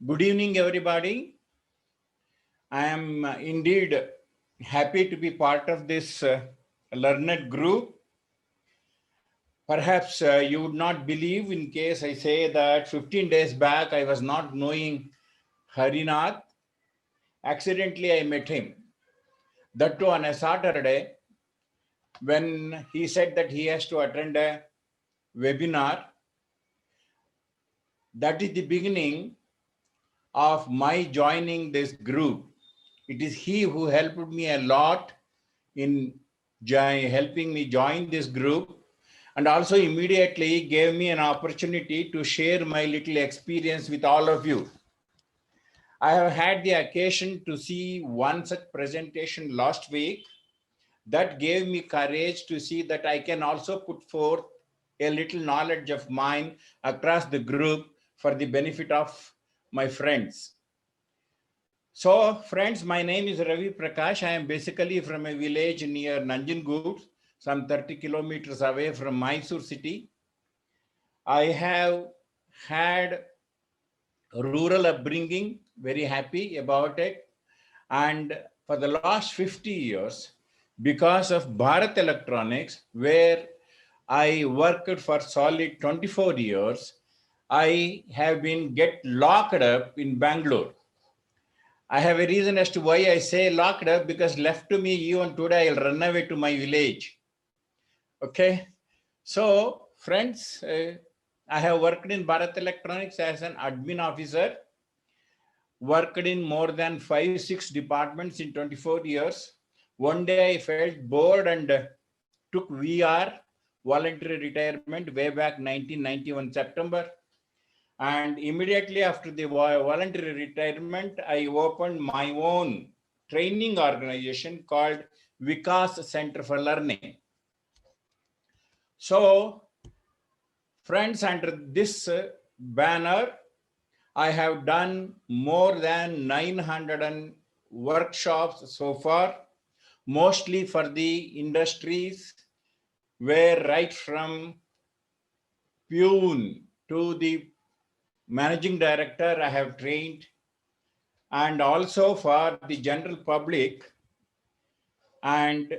Good evening, everybody. I am indeed happy to be part of this learned group. Perhaps you would not believe in case I say that 15 days back I was not knowing Harinath. Accidentally, I met him. That too on a Saturday when he said that he has to attend a webinar. That is the beginning of my joining this group. It is he who helped me a lot in helping me join this group, and also immediately gave me an opportunity to share my little experience with all of you. I have had the occasion to see one such presentation last week that gave me courage to see that I can also put forth a little knowledge of mine across the group for the benefit of my friends. So friends, my name is Ravi Prakash. I am basically from a village near Nanjangud, some 30 kilometers away from Mysore city. I have had rural upbringing, very happy about it. And for the last 50 years, because of Bharat Electronics, where I worked for solid 24 years, I have been get locked up in Bangalore. I have a reason as to why I say locked up, because left to me even today, I'll run away to my village. Okay. So friends, I have worked in Bharat Electronics as an admin officer, worked in more than 5-6 departments in 24 years. One day I felt bored and took VR, voluntary retirement, way back 1991 September. And immediately after the voluntary retirement, I opened my own training organization called Vikas Center for Learning. So, friends, under this banner, I have done more than 900 workshops so far, mostly for the industries where right from Pune to the managing director I have trained, and also for the general public. And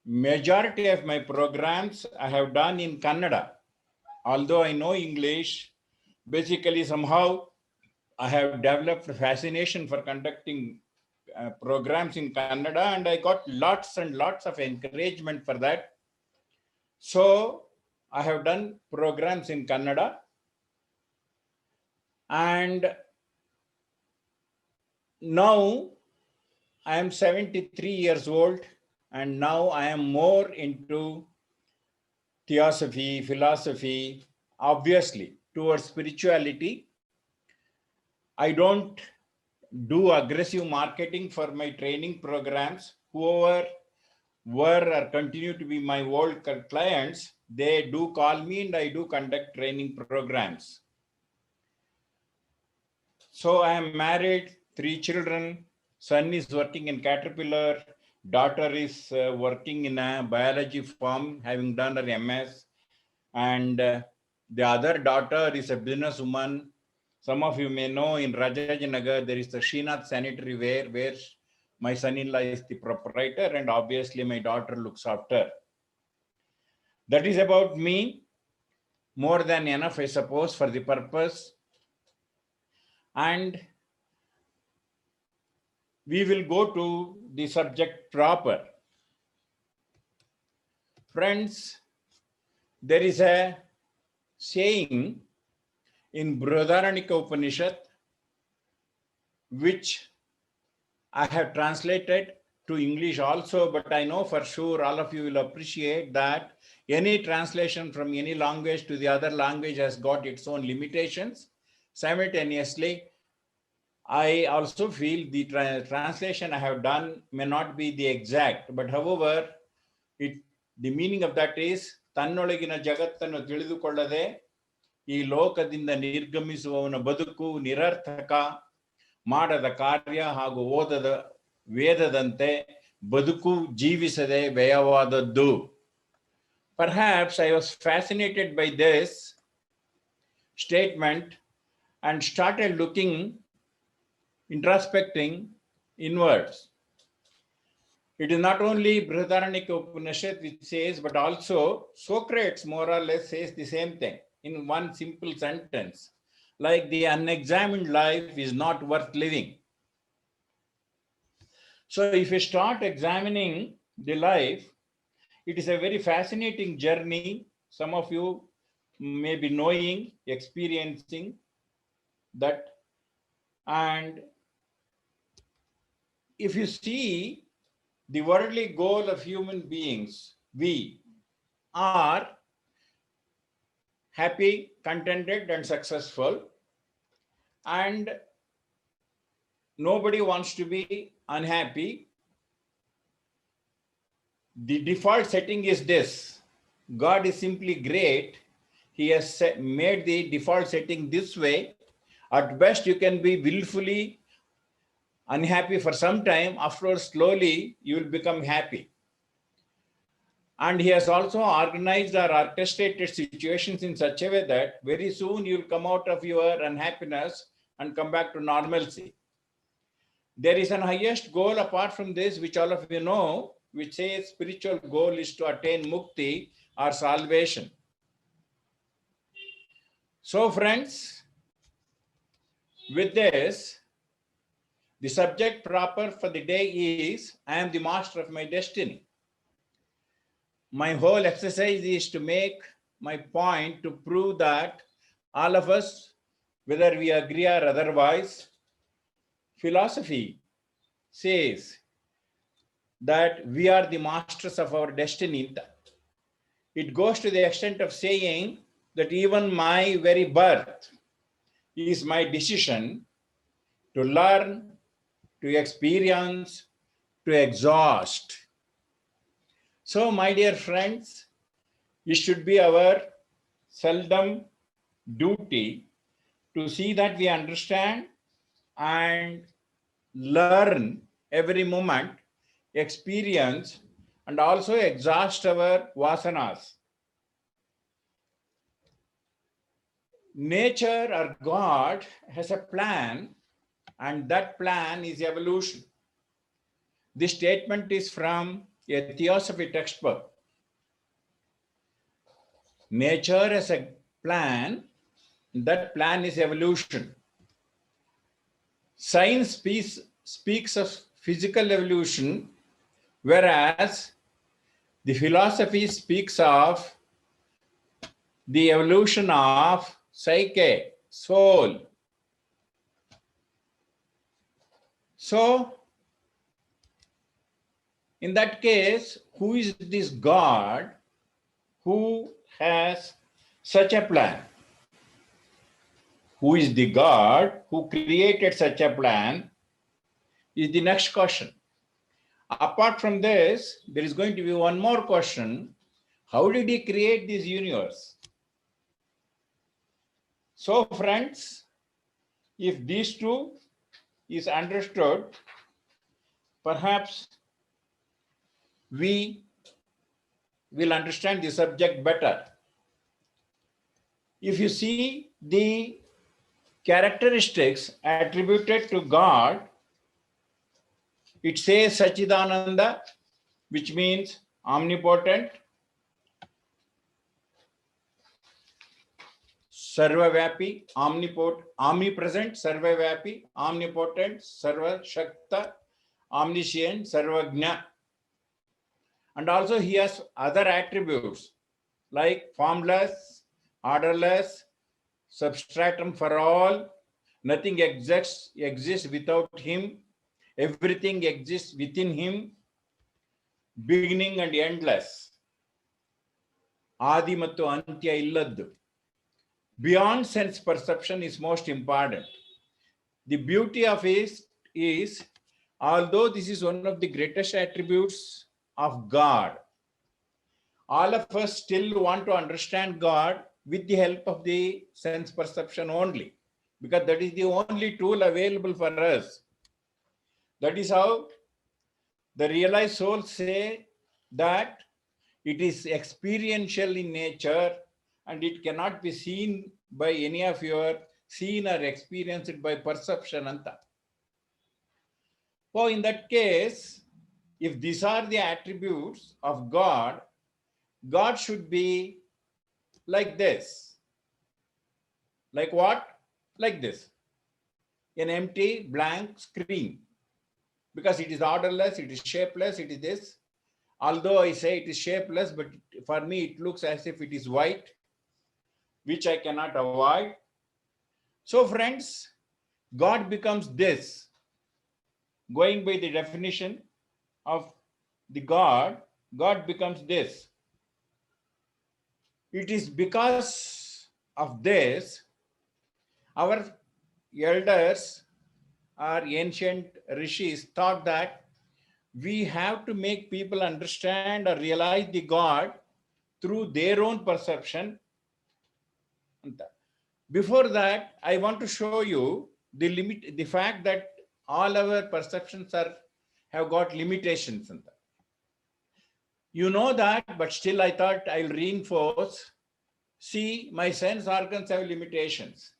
majority of my programs I have done in Kannada. Although I know English, basically somehow I have developed a fascination for conducting programs in Kannada, and I got lots and lots of encouragement for that. So I have done programs in Kannada, and now I am 73 years old, and now I am more into theosophy, philosophy, obviously towards spirituality. I don't do aggressive marketing for my training programs. Whoever were or continue to be my old clients, they do call me and I do conduct training programs. So I am married, 3 children. Son is working in Caterpillar. Daughter is working in a biology firm, having done her MS. And the other daughter is a businesswoman. Some of you may know in Rajajinagar, there is the Srinath Sanitary Ware, where my son-in-law is the proprietor, and obviously my daughter looks after. That is about me. More than enough, I suppose, for the purpose. And we will go to the subject proper. Friends, there is a saying in Brihadaranyaka Upanishad, which I have translated to English also, but I know for sure all of you will appreciate that any translation from any language to the other language has got its own limitations. Simultaneously, I also feel the translation I have done may not be the exact, but however, the meaning of that is, ತನ್ನೊಳಗಿನ ಜಗತ್ತನ್ನು ತಿಳಿದುಕೊಳ್ಳದೆ ಈ ಲೋಕದಿಂದ ನಿರ್ಗಮಿಸುವವನ ಬದುಕು ನಿರರ್ಥಕ, ಮಾಡದ ಕಾರ್ಯ ಹಾಗೂ ಓದದ ವೇದದಂತೆ ಬದುಕು ಜೀವಿಸದೆ ವ್ಯಯವಾದದ್ದು. Perhaps I was fascinated by this statement and started looking introspecting inwards. It is not only Brihadaranyaka Upanishad which says, but also Socrates more or less says the same thing in one simple sentence, like the unexamined life is not worth living. So if you start examining the life, it is a very fascinating journey. Some of you may be knowing, experiencing that. And if you see the worldly goal of human beings, we are happy, contented, and successful. And nobody wants to be unhappy. The default setting is this. God is simply great. He has made the default setting this way. At best, you can be willfully unhappy for some time. Afterwards, slowly, you will become happy. And he has also organized or orchestrated situations in such a way that very soon you will come out of your unhappiness and come back to normalcy. There is an highest goal apart from this, which all of you know, which says spiritual goal is to attain mukti or salvation. So friends, with this, the subject proper for the day is, I am the master of my destiny. My whole exercise is to make my point to prove that all of us, whether we agree or otherwise, philosophy says that we are the masters of our destiny. It goes to the extent of saying that even my very birth is my decision to learn, to experience, to exhaust. So, my dear friends, it should be our seldom duty to see that we understand and learn every moment, experience, and also exhaust our vasanas. Nature or God has a plan, and that plan is evolution. This statement is from a theosophy textbook. Nature has a plan, that plan is evolution. Science speaks of physical evolution, whereas the philosophy speaks of the evolution of psyche, soul. So, in that case, who is this God who has such a plan? Who is the God who created such a plan is the next question. Apart from this, there is going to be one more question. How did he create this universe? So friends, if these two is understood, perhaps we will understand the subject better. If you see the characteristics attributed to God, it says Sachidananda, which means omnipotent, Sarvavyapi, omnipresent, Sarvavyapi, omnipotent, Sarvashakta, omniscient, Sarvagna. And also he has other attributes like formless, orderless, substratum for all, nothing exists without him, everything exists within him, beginning and endless, Adi mattu Antya illaddu. Beyond sense perception is most important. The beauty of it is, although this is one of the greatest attributes of God, all of us still want to understand God with the help of the sense perception only, because that is the only tool available for us. That is how the realized souls say that it is experiential in nature and it cannot be seen by any of your seen or experienced by perception. Anta. So in that case, if these are the attributes of God, God should be like this. Like what? Like this. An empty blank screen. Because it is orderless, it is shapeless, it is this. Although I say it is shapeless, but for me it looks as if it is white, which I cannot avoid. So friends, God becomes this. Going by the definition of the God, God becomes this. It is because of this, our elders or ancient rishis thought that we have to make people understand or realize the God through their own perception. Before that, I want to show you the fact that all our perceptions have got limitations in that. You know that, but still I thought I'll reinforce. See, my sense organs have limitations.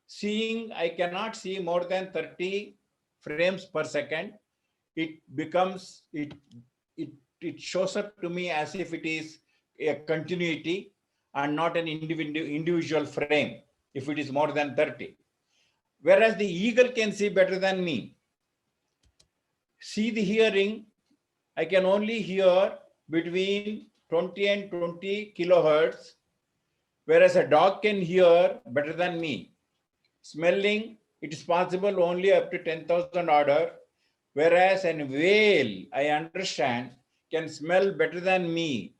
Seeing, I cannot see more than 30 frames per second. It becomes, it shows up to me as if it is a continuity and not an individual frame if it is more than 30. Whereas the eagle can see better than me. See the hearing, I can only hear between 20 and 20 kilohertz, whereas a dog can hear better than me. Smelling, it is possible only up to 10,000 order, whereas a whale, I understand, can smell better than me.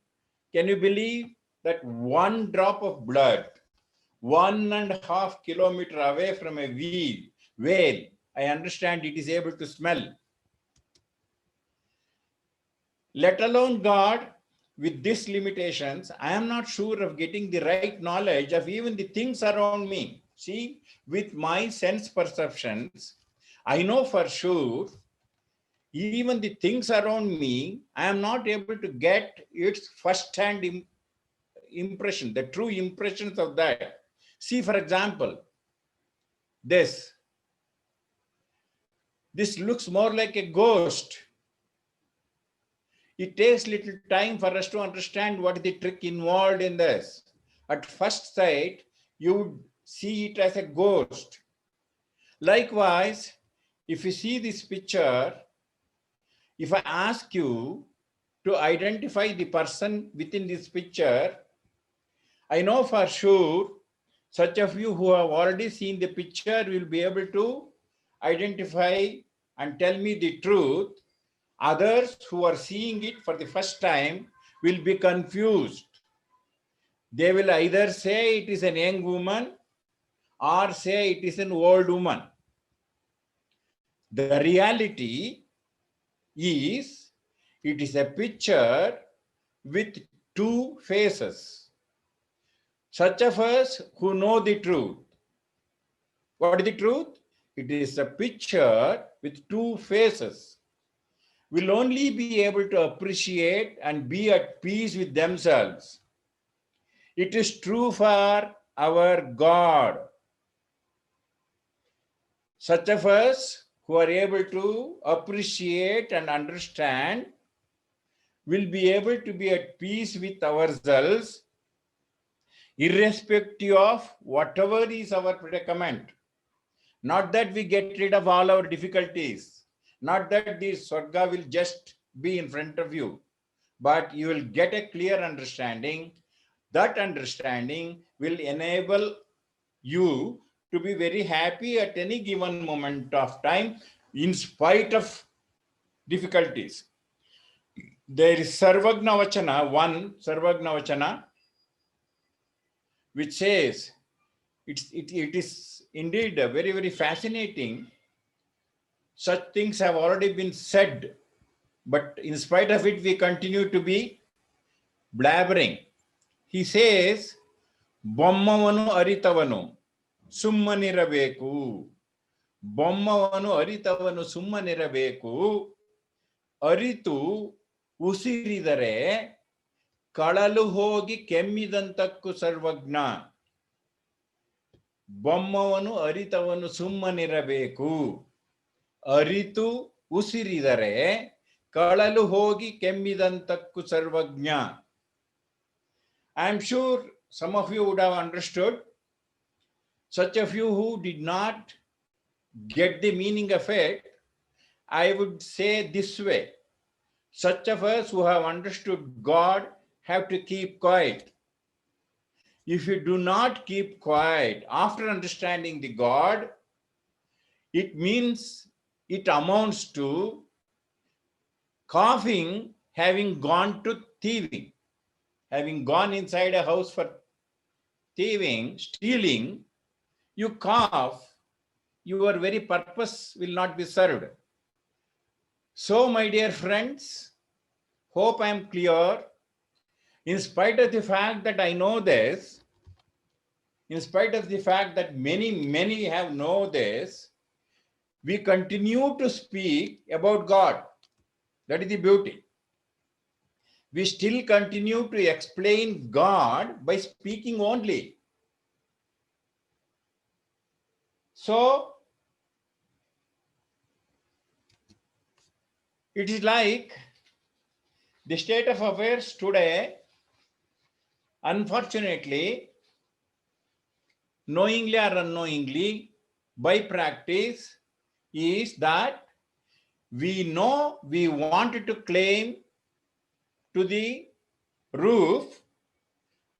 Can you believe that one drop of blood, 1.5 kilometers away from a whale, I understand it is able to smell. Let alone God, with these limitations, I am not sure of getting the right knowledge of even the things around me. See, with my sense perceptions, I know for sure even the things around me, I am not able to get its first-hand impression, the true impressions of that. See, for example, this looks more like a ghost. It takes little time for us to understand what is the trick involved in this. At first sight, you would see it as a ghost. Likewise, if you see this picture, if I ask you to identify the person within this picture, I know for sure such of you who have already seen the picture will be able to identify and tell me the truth. Others who are seeing it for the first time will be confused. They will either say it is a young woman or say it is an old woman. The reality is, it is a picture with two faces. Such of us who know the truth. What is the truth? It is a picture with two faces. Will only be able to appreciate and be at peace with themselves. It is true for our God. Such of us who are able to appreciate and understand will be able to be at peace with ourselves, irrespective of whatever is our predicament. Not that we get rid of all our difficulties, not that the Swarga will just be in front of you, but you will get a clear understanding. That understanding will enable you to be very happy at any given moment of time, in spite of difficulties. There is Sarvagna Vachana, one Sarvagna Vachana, which says, it is indeed very, very fascinating. Such things have already been said, but in spite of it, we continue to be blabbering. He says, Bommavanu aritavanu summaniravekku. Bommavanu aritavanu summaniravekku. Aritu usiridare kalalu hogi kemmidantakku sarvagna. ಬೊಮ್ಮವನು ಅರಿತವನು ಸುಮ್ಮನಿರಬೇಕು. ಅರಿತು ಉಸಿರಿದರೆ ಕಳಲು ಹೋಗಿ ಕೆಮ್ಮಿದಂತಕ್ಕು ಸರ್ವಜ್ಞ. I am sure some of you would have understood. Such of you who did not get the meaning of it, I would say this way. Such of us who have understood God have to keep quiet. If you do not keep quiet after understanding the God, it means it amounts to coughing having gone to thieving. Having gone inside a house for thieving, stealing, you cough, your very purpose will not be served. So, my dear friends, hope I am clear. In spite of the fact that I know this, in spite of the fact that many have know this, we continue to speak about God. That is the beauty. We still continue to explain God by speaking only. So, it is like the state of affairs today, unfortunately, knowingly or unknowingly, by practice, is that we know we wanted to claim to the roof,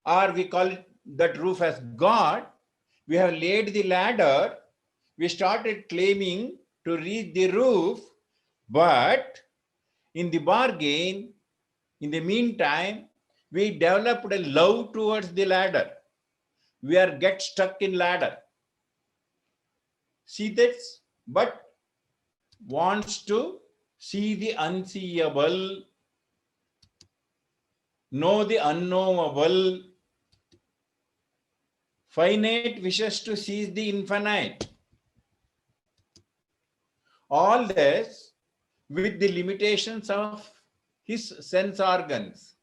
or we call it that roof as God. We have laid the ladder, we started claiming to reach the roof, but in the bargain, in the meantime, we developed a love towards the ladder. We are get stuck in ladder. See this? But wants to see the unseeable, know the unknowable. Finite wishes to seize the infinite. All this with the limitations of his sense organs.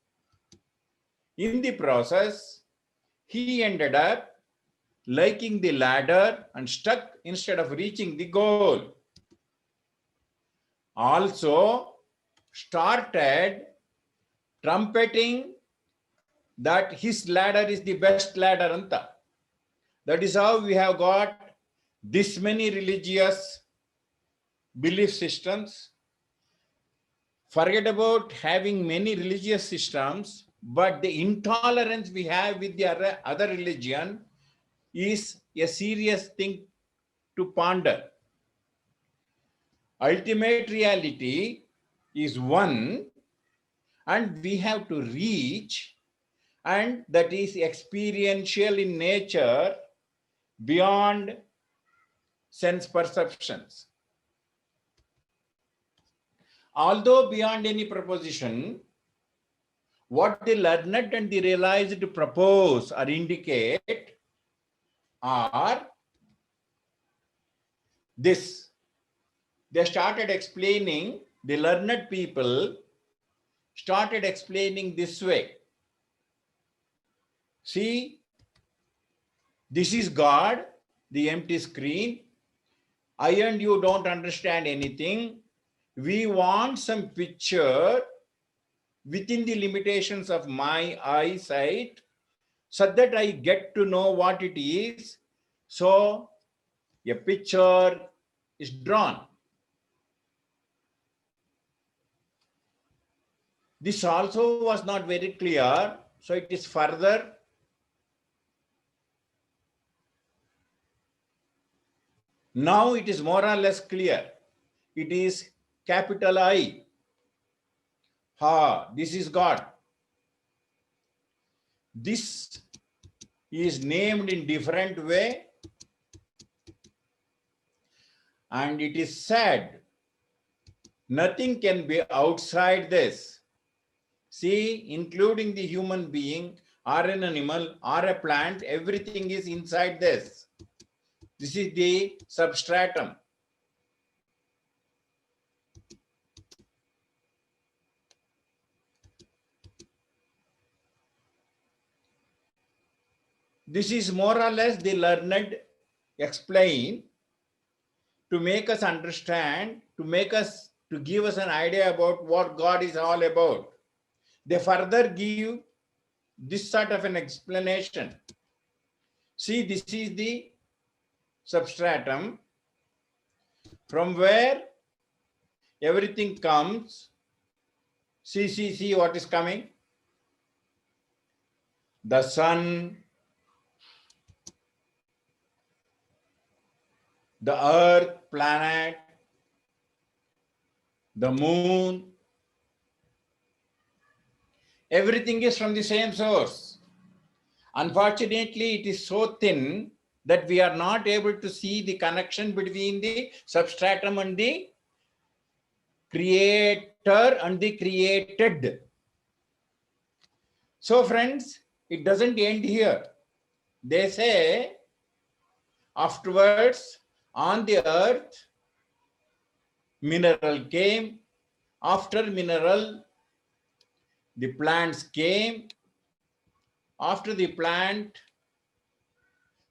In the process, he ended up liking the ladder and stuck instead of reaching the goal. Also started trumpeting that his ladder is the best ladder anta. That is how we have got this many religious belief systems. Forget about having many religious systems, but the intolerance we have with the other religion is a serious thing to ponder. Ultimate reality is one, and we have to reach, and that is experiential in nature, beyond sense perceptions. Although beyond any proposition, what the learned and the realized propose or indicate are this. They started explaining, the learned people started explaining this way. See, this is God, the empty screen. I and you don't understand anything. We want some picture within the limitations of my eyesight, so that I get to know what it is. So a picture is drawn. This also was not very clear, so it is further. Now it is more or less clear. It is capital I. This is God. This is named in different way, and it is said nothing can be outside this. See, including the human being or an animal or a plant, everything is inside this. This is the substratum. This is more or less the learned explain to make us understand, to make us to give us an idea about what God is all about. They further give this sort of an explanation. See, this is the substratum from where everything comes. See what is coming. The sun, the earth, planet, the moon, everything is from the same source. Unfortunately, it is so thin that we are not able to see the connection between the substratum and the creator and the created. So friends, it doesn't end here. They say afterwards on the earth, mineral came. After mineral, the plants came. After the plant,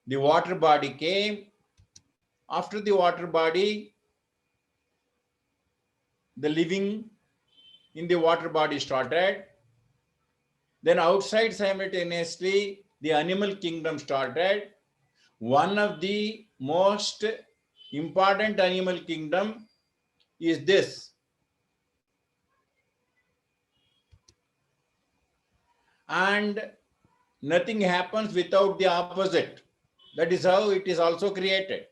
the water body came. After the water body, the living in the water body started. Then outside simultaneously, the animal kingdom started. One of the most important animal kingdom is this. And nothing happens without the opposite. That is how it is also created.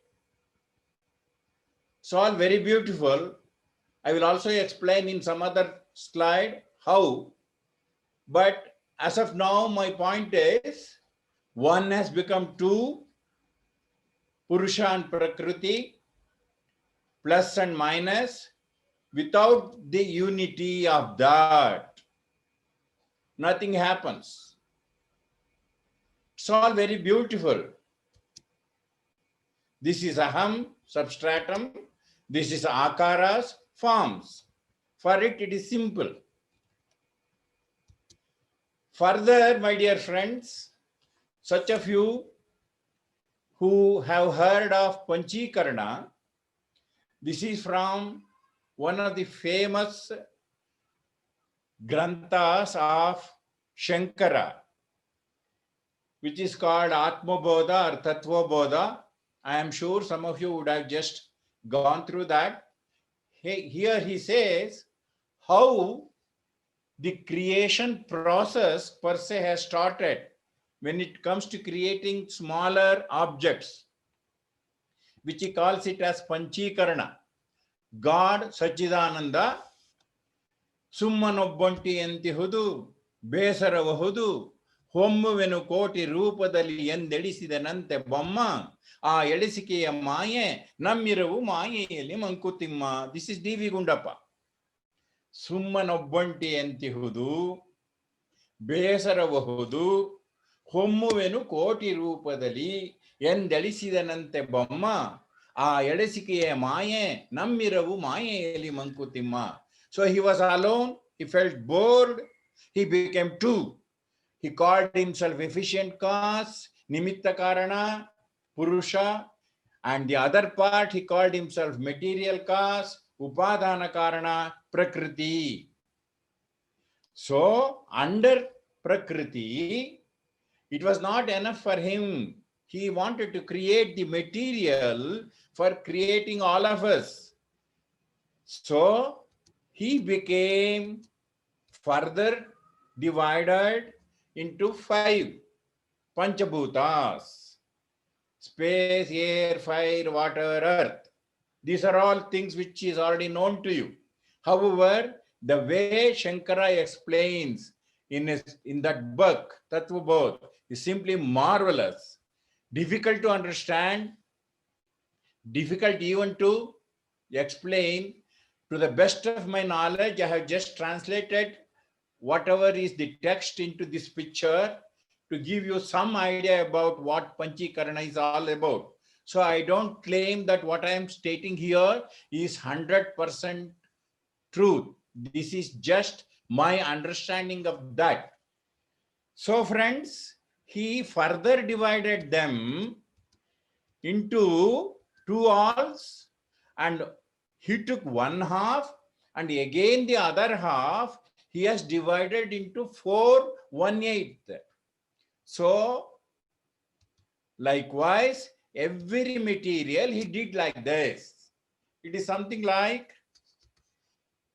It's all very beautiful. I will also explain in some other slide how. But as of now, my point is, one has become two, Purusha and Prakriti, plus and minus. Without the unity of that, nothing happens. It's all very beautiful. This is aham, substratum. This is akaras, forms. For it is simple. Further, my dear friends, such of you who have heard of Panchikarana, this is from one of the famous granthas of Shankara, which is called Atmabodha or Tattvabodha. I am sure some of you would have just gone through that. Here he says how the creation process per se has started when it comes to creating smaller objects, which he calls it as Panchikarana. God Sachidananda ಸುಮ್ಮನೊಬ್ಬೊಂಟಿ ಎಂತಿಹುದು ಬೇಸರಬಹುದು ಹೊಮ್ಮುವೆನು ಕೋಟಿ ರೂಪದಲ್ಲಿ ಎಂದೆಡಿಸಿದನಂತೆ ಬೊಮ್ಮ ಆ ಎಡಿಸಿಕೆಯ ಮಾಯೆ ನಮ್ಮಿರವು ಮಾಯೆಯಲ್ಲಿ Mankutimma. This is D V Gundappa. ಸುಮ್ಮನೊಬ್ಬೊಂಟಿ ಎಂತಿಹುದು ಬೇಸರಬಹುದು ಹೊಮ್ಮುವೆನು ಕೋಟಿ ರೂಪದಲ್ಲಿ ಎಂದೆಡಿಸಿದನಂತೆ ಬೊಮ್ಮ ಆ ಎಡಿಸಿಕೆಯ ಮಾಯೆ ನಮ್ಮಿರವು ಮಾಯೆಯಲ್ಲಿ Mankutimma. So he was alone, he felt bored, he became two. He called himself efficient cause, nimitta karana, purusha, and the other part he called himself material cause, upadana karana, prakriti. So under prakriti, it was not enough for him. He wanted to create the material for creating all of us. So he became further divided into 5 Panchabhutas: space, air, fire, water, earth. These are all things which is already known to you. However, the way Shankara explains in that book, Tattvabodh, is simply marvelous. Difficult to understand, difficult even to explain. To the best of my knowledge, I have just translated whatever is the text into this picture to give you some idea about what Panchikarana is all about. So I don't claim that what I am stating here is 100% truth. This is just my understanding of that. So friends, he further divided them into 2 alls, and he took one half And again the other half he has divided into 4 1/8. So likewise, every material he did like this. It is something like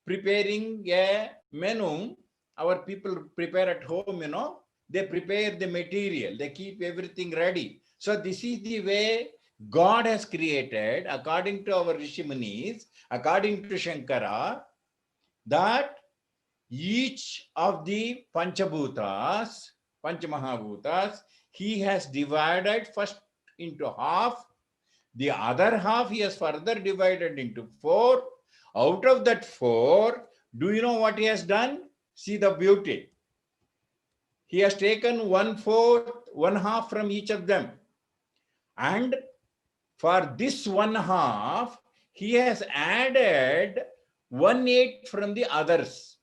preparing a menu. Our people prepare at home, they prepare the material, they keep everything ready. So this is the way God has created, according to our Rishi Munis, according to Shankara, that each of the Panchabhutas, Panchamahabhutas, he has divided first into half. The other half he has further divided into 4. Out of that 4, do you know what he has done? See the beauty. He has taken 1/4, 1/2 from each of them. And for this 1/2, he has added 1/8 from the others.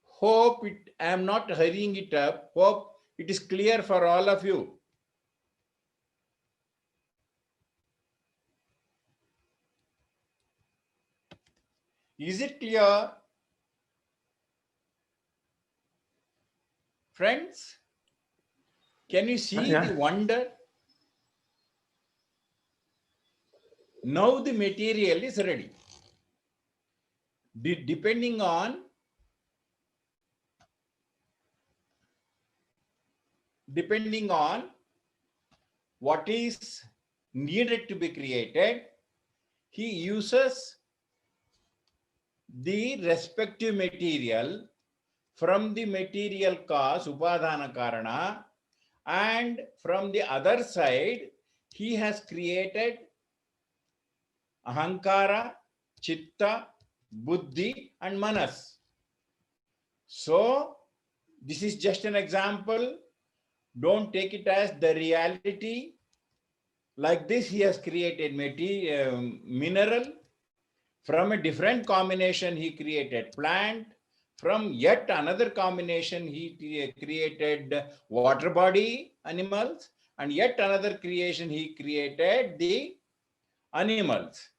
Hope I am not hurrying it up. Hope it is clear for all of you. Is it clear? Friends, can you see the wonder? Now the material is ready. Depending on what is needed to be created, he uses the respective material from the material cause, Upadana Karana, and from the other side, he has created Ahankara, Chitta, Buddhi, and Manas. So, this is just an example. Don't take it as the reality. Like this, he has created mineral. From a different combination, he created plant. From yet another combination, he created water body animals. And yet another creation, he created the animals.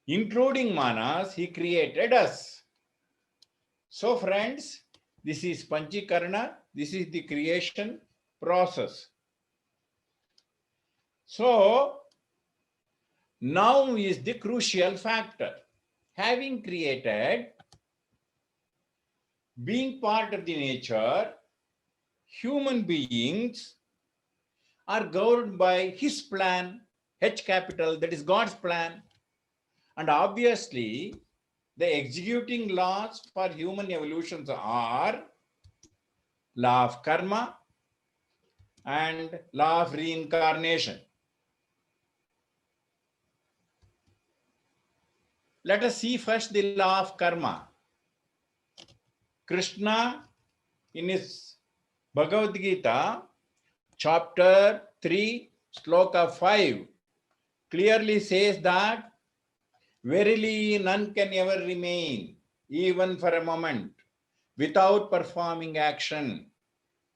Including Manas, he created us. So friends, this is Panchikarana. This is the creation process. So now is the crucial factor. Having created, being part of the nature, human beings are governed by his plan, H capital, that is God's plan. And obviously, the executing laws for human evolutions are law of karma and law of reincarnation. Let us see first the law of karma. Krishna, in his Bhagavad Gita, chapter 3, sloka 5, clearly says that verily none can ever remain, even for a moment, without performing action.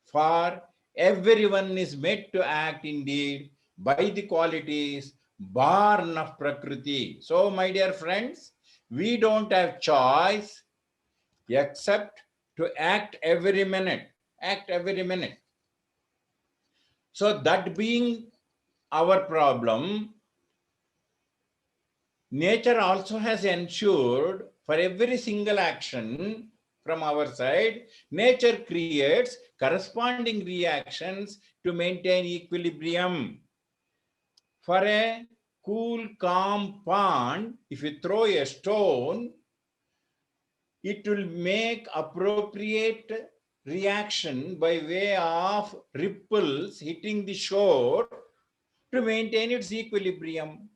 For everyone is made to act indeed by the qualities born of Prakriti. So, my dear friends, we don't have choice except to act every minute. Act every minute. So, that being our problem, nature also has ensured for every single action from our side, nature creates corresponding reactions to maintain equilibrium. For a cool, calm pond, if you throw a stone, it will make appropriate reaction by way of ripples hitting the shore to maintain its equilibrium.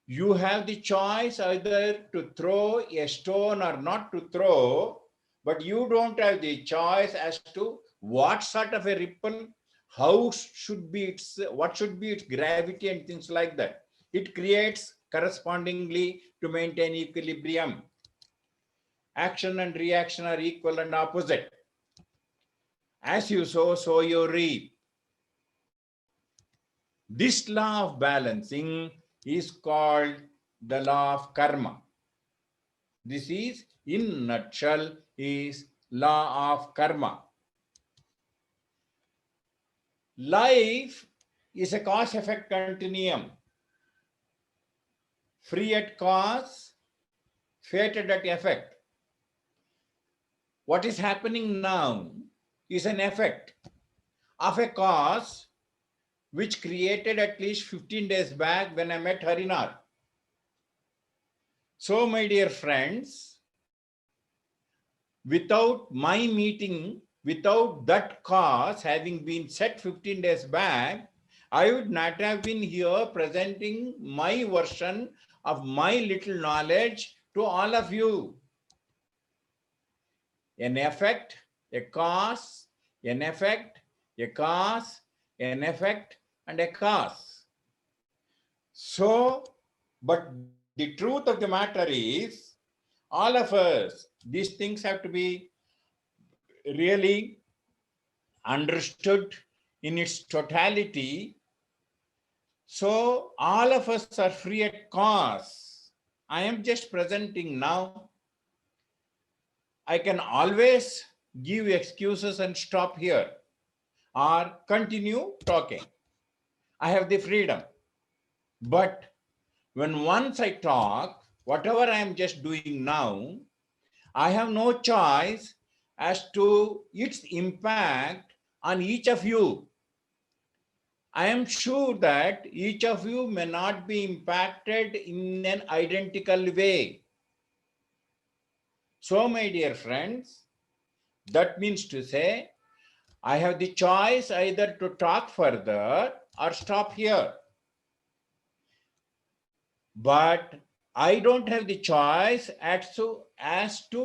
You have the choice either to throw a stone or not to throw, but you don't have the choice as to what sort of a ripple, what should be its gravity and things like that. It creates correspondingly to maintain equilibrium. Action and reaction are equal and opposite. As you sow, so you reap. This law of balancing is called the law of karma. This is, in nutshell, is law of karma. Life is a cause-effect continuum. Free at cause, fated at effect. What is happening now is an effect of a cause which created at least 15 days back when I met Harinar. So, my dear friends, without my meeting, without that cause having been set 15 days back, I would not have been here presenting my version of my little knowledge to all of you. An effect, a cause, an effect, a cause, an effect, and a cause. So, but the truth of the matter is, all of us, these things have to be really understood in its totality. So all of us are free at cause. I am just presenting now. I can always give excuses and stop here or continue talking. I have the freedom. But when once I talk, whatever I am just doing now, I have no choice as to its impact on each of you. I am sure that each of you may not be impacted in an identical way. So, my dear friends, that means to say, I have the choice either to talk further or stop here. But I don't have the choice as to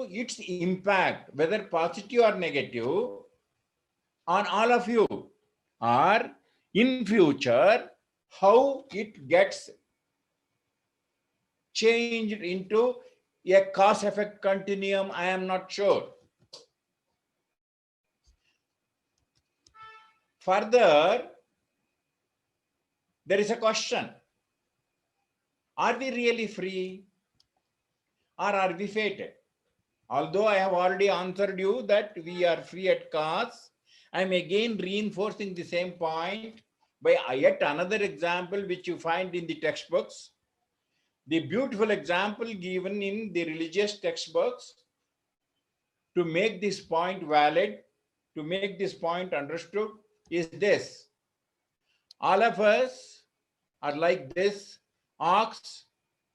its impact, whether positive or negative, on all of you, or in future, how it gets changed into a cause-effect continuum, I am not sure. Further, there is a question. Are we really free or are we fated? Although I have already answered you that we are free at cause, I am again reinforcing the same point by yet another example which you find in the textbooks. The beautiful example given in the religious textbooks to make this point valid, to make this point understood, is this. All of us are like this ox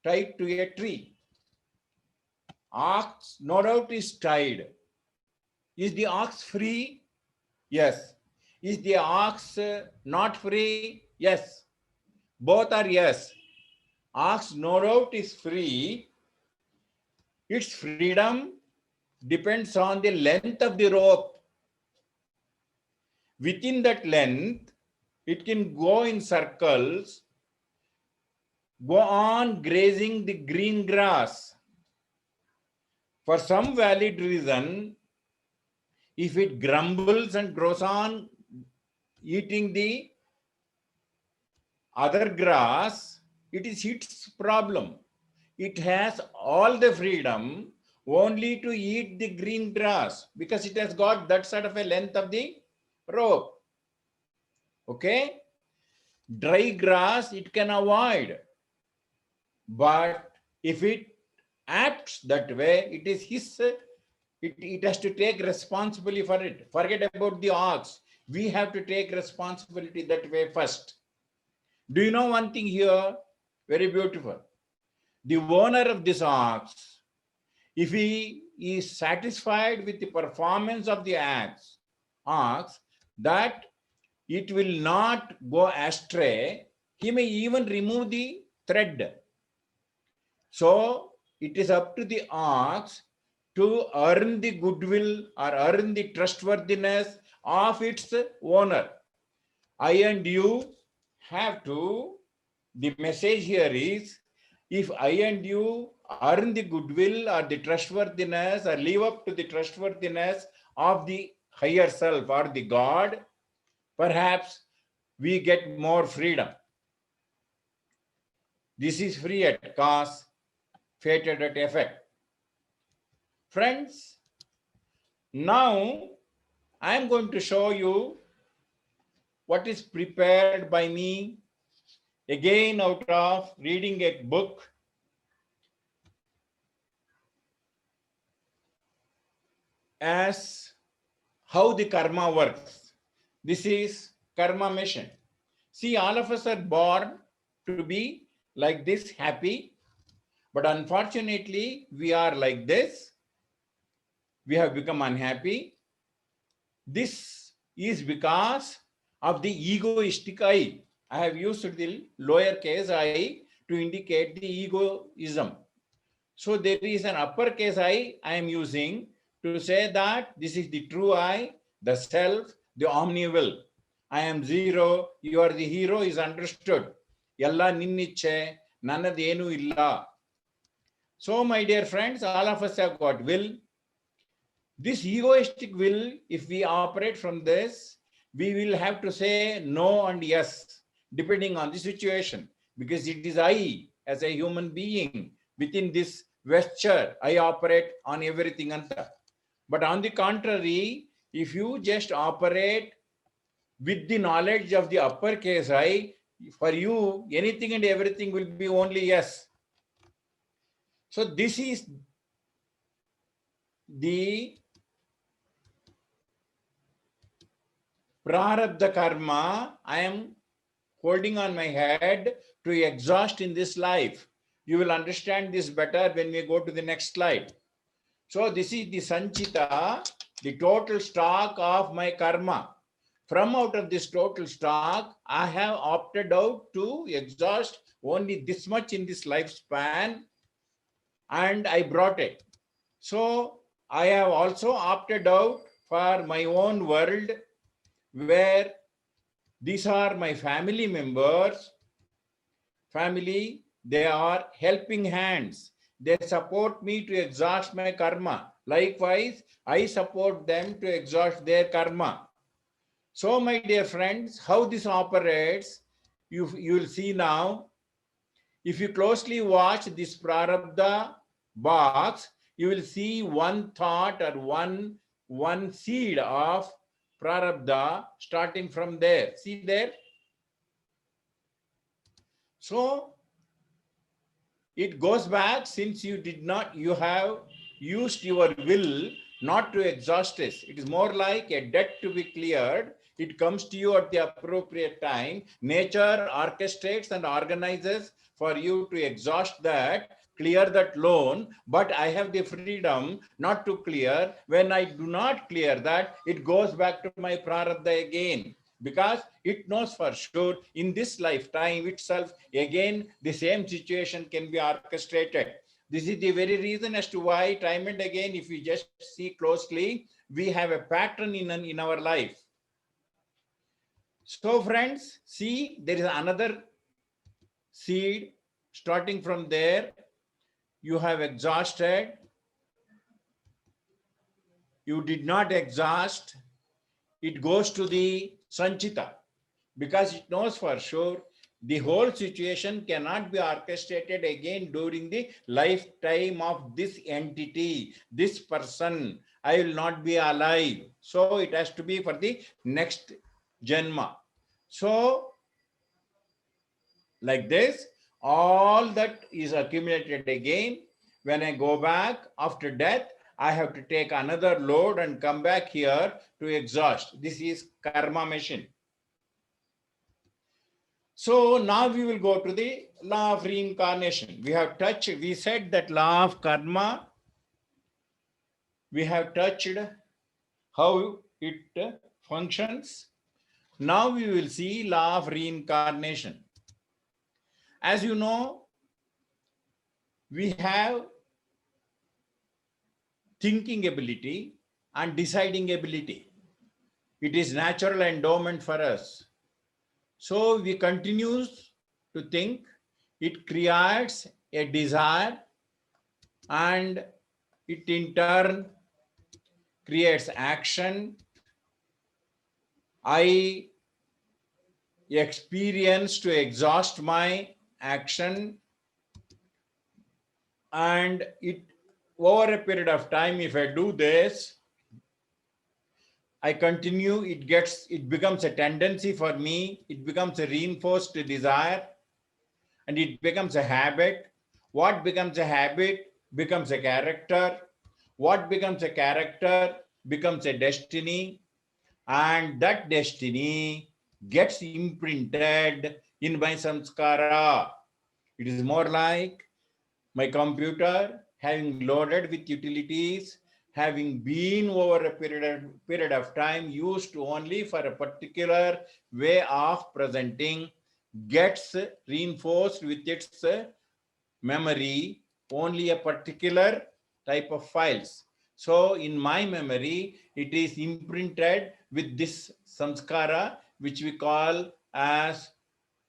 tied to a tree. Ox, no doubt, is tied. Is the ox free? Yes. Is the ox not free? Yes. Both are yes. Ox, no doubt, is free. Its freedom depends on the length of the rope. Within that length, it can go in circles, go on grazing the green grass. For some valid reason, if it grumbles and goes on eating the other grass, it is its problem. It has all the freedom only to eat the green grass because it has got that sort of a length of the rope. Okay? Dry grass it can avoid. But if it acts that way, it is his, it has to take responsibility for it. Forget about the ox. We have to take responsibility that way first. Do you know one thing here? Very beautiful. The owner of this ox, if he is satisfied with the performance of the ox, that it will not go astray, he may even remove the thread. So it is up to the ox to earn the goodwill or earn the trustworthiness of its owner. I and you have to, the message here is, if I and you earn the goodwill or the trustworthiness or live up to the trustworthiness of the higher self or the God, perhaps we get more freedom. This is free at cause, fated at effect. Friends, now I am going to show you what is prepared by me, again out of reading a book as how the karma works. This is karma mission. See, all of us are born to be like this, happy, but unfortunately we are like this. We have become unhappy. This is because of the egoistic I. I have used the lowercase I to indicate the egoism. So there is an uppercase I am using to say that this is the true I, the self, the omni-will. I am zero, you are the hero is understood. Yalla ninniche, nannadenu illa. So my dear friends, all of us have got will. This egoistic will, if we operate from this, we will have to say no and yes, depending on the situation, because it is I, as a human being, within this vesture, I operate on everything. But on the contrary, if you just operate with the knowledge of the uppercase I, for you, anything and everything will be only yes. So this is the prarabdha karma I am holding on my head to exhaust in this life. You will understand this better when we go to the next slide. So this is the sanchita, the total stock of my karma. From out of this total stock, I have opted out to exhaust only this much in this lifespan, and I brought it. So I have also opted out for my own world, where these are my family members. Family, they are helping hands. They support me to exhaust my karma. Likewise, I support them to exhaust their karma. So, my dear friends, how this operates, you will see now. If you closely watch this prarabdha box, you will see one thought or one seed of prarabdha starting from there. See there? So it goes back, since you have used your will not to exhaust it. It is more like a debt to be cleared. It comes to you at the appropriate time. Nature orchestrates and organizes for you to exhaust that, clear that loan, but I have the freedom not to clear. When I do not clear that, it goes back to my prarabdha again, because it knows for sure in this lifetime itself, again, the same situation can be orchestrated. This is the very reason as to why time and again, if we just see closely, we have a pattern in our life. So friends, see, there is another seed starting from there. You have exhausted. You did not exhaust. It goes to the sanchita, because it knows for sure the whole situation cannot be orchestrated again during the lifetime of this entity, this person. I will not be alive. So it has to be for the next Janma. So like this, all that is accumulated again. When I go back after death, I have to take another load and come back here to exhaust. This is karma machine. So now we will go to the law of reincarnation. We said that law of karma, we have touched how it functions. Now we will see law of reincarnation. As you know, we have thinking ability and deciding ability. It is natural endowment for us. So we continue to think, it creates a desire, and it in turn creates action. I experience to exhaust my action And it, over a period of time, if I do this, I continue, it becomes a tendency for me, it becomes a reinforced desire, and it becomes a habit. What becomes a habit becomes a character. What becomes a character becomes a destiny, and that destiny gets imprinted in my samskara. It is more like my computer having loaded with utilities, having been over a period of time used only for a particular way of presenting, gets reinforced with its memory only a particular type of files. So in my memory, it is imprinted with this samskara, which we call as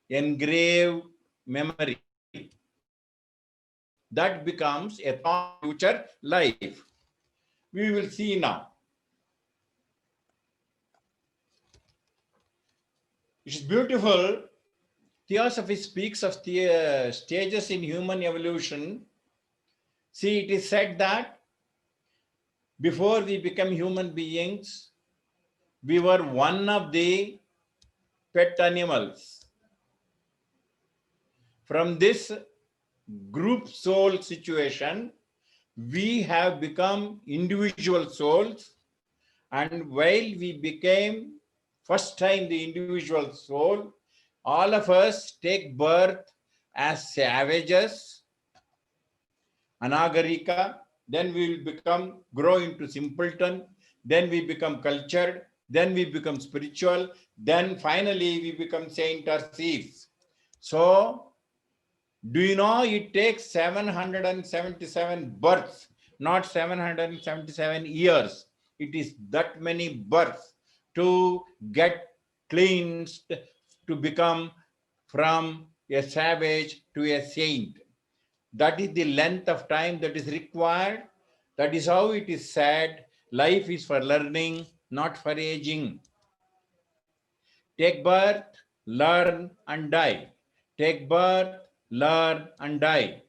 engraved memory. That becomes a thought of future life. We will see now. It is beautiful. Theosophy speaks of the stages in human evolution. See, it is said that before we become human beings, we were one of the pet animals. From this group soul situation, we have become individual souls. And while we became first time the individual soul, all of us take birth as savages, anagarika, then we will grow into simpleton, then we become cultured, then we become spiritual, then finally we become saint or thieves. So, do you know it takes 777 births, not 777 years. It is that many births to get cleansed, to become from a savage to a saint. That is the length of time that is required. That is how it is said, life is for learning, not for aging. Take birth, learn and die. Take birth, learn and die.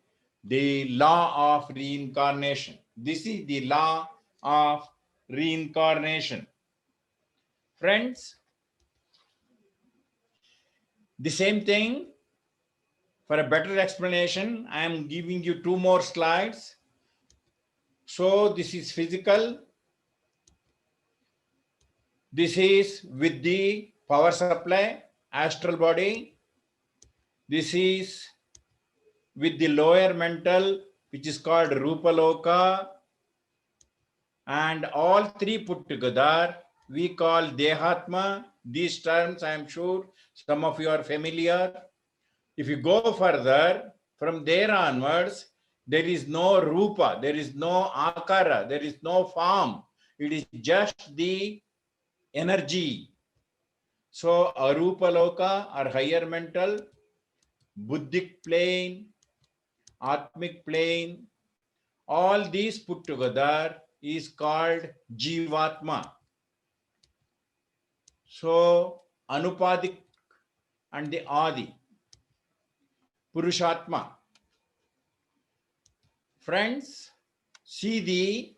The law of reincarnation. This is the law of reincarnation. Friends, the same thing. For a better explanation, I am giving you two more slides. So this is physical. This is with the power supply, astral body. This is with the lower mental, which is called Rupaloka. And all three put together, we call Dehatma. These terms, I am sure some of you are familiar. If you go further, from there onwards, there is no Rupa, there is no Akara, there is no form. It is just the energy. So Arupa Loka or higher mental, Buddhic plane, Atmic plane, all these put together is called Jivatma. So Anupadik and the Adi, Purushatma. Friends, see the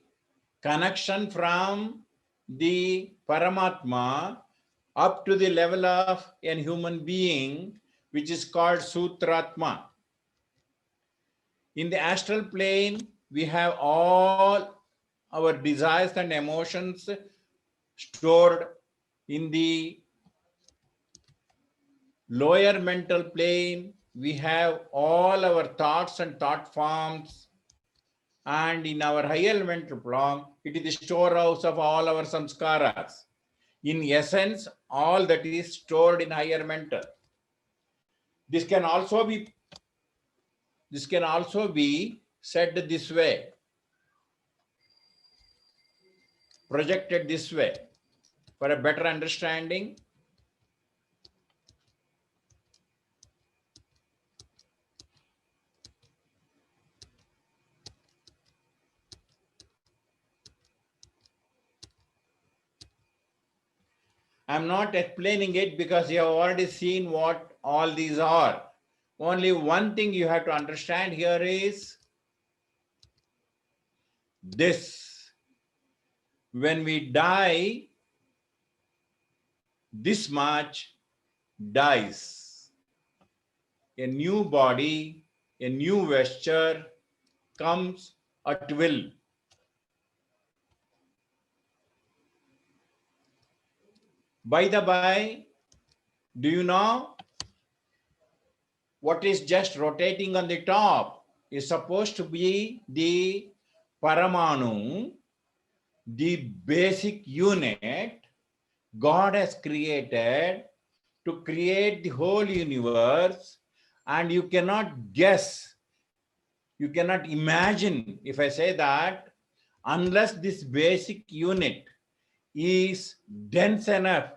connection from the Paramatma up to the level of a human being, which is called Sutratma. In the astral plane, we have all our desires and emotions stored. In the lower mental plane, we have all our thoughts and thought forms. And in our higher mental plane, it is the storehouse of all our samskaras. In essence, all that is stored in higher mental. This can also be said this way, projected this way, for a better understanding. I'm not explaining it because you have already seen what all these are. Only one thing you have to understand here is this. When we die, this much dies. A new body, a new vesture comes at will. By the by, do you know what is just rotating on the top is supposed to be the Paramanu, the basic unit God has created to create the whole universe, and you cannot guess, you cannot imagine, if I say that, unless this basic unit is dense enough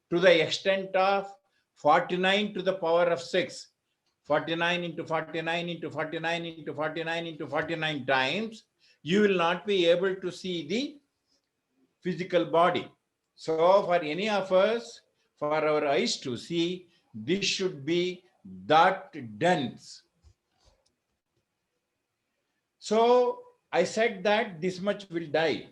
to the extent of 49 to the power of 6, 49 into 49 into 49 into 49 into 49 times, you will not be able to see the physical body. So for any of us, for our eyes to see, this should be that dense. So I said that this much will die.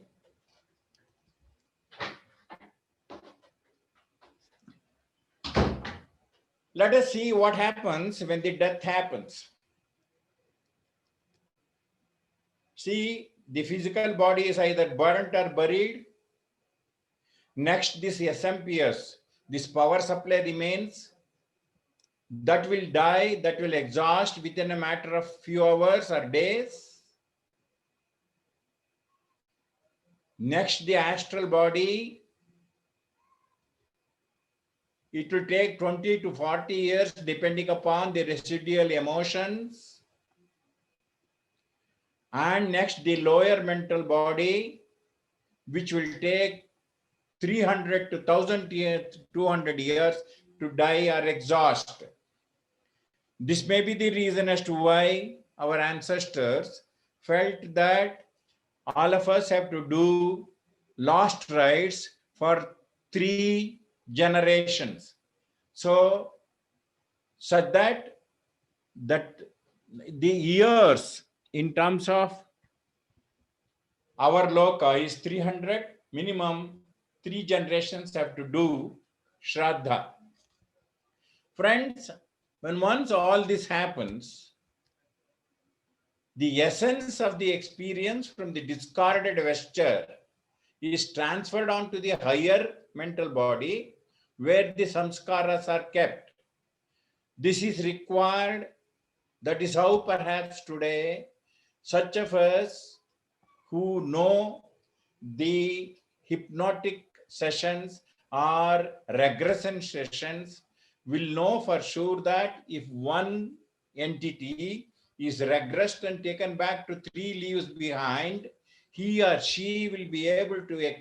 Let us see what happens when the death happens. See, the physical body is either burnt or buried. Next, this SMPS, this power supply remains. That will die, that will exhaust within a matter of few hours or days. Next, the astral body, it will take 20 to 40 years depending upon the residual emotions. And next, the lower mental body, which will take 300 to 1,200 years to die or exhaust. This may be the reason as to why our ancestors felt that all of us have to do last rites for 3 generations. So, such that the years in terms of our loka is 300, minimum 3 generations have to do Shraddha. Friends, when once all this happens, the essence of the experience from the discarded vesture is transferred onto the higher mental body where the samskaras are kept. This is required. That is how perhaps today such of us who know the hypnotic sessions or regression sessions will know for sure that if one entity is regressed and taken back to 3 leaves behind, he or she will be able to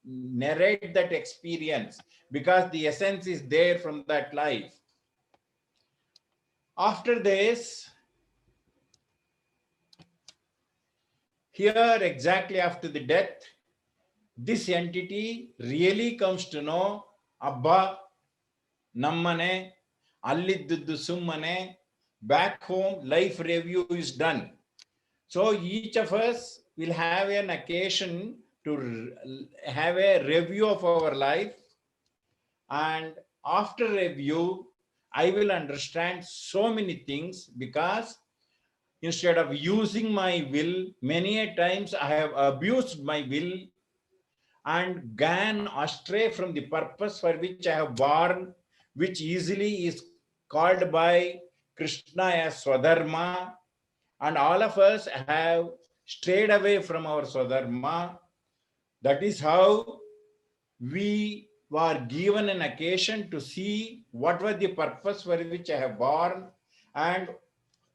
narrate that experience because the essence is there from that life. After this, here exactly after the death, this entity really comes to know, Abba, Nammane, Alliddu Summane, back home, life review is done. So each of us will have an occasion to have a review of our life. And after review, I will understand so many things because instead of using my will, many a times I have abused my will and gone astray from the purpose for which I have born, which easily is called by Krishna as Swadharma. And all of us have strayed away from our Swadharma. That is how we were given an occasion to see what was the purpose for which I have born and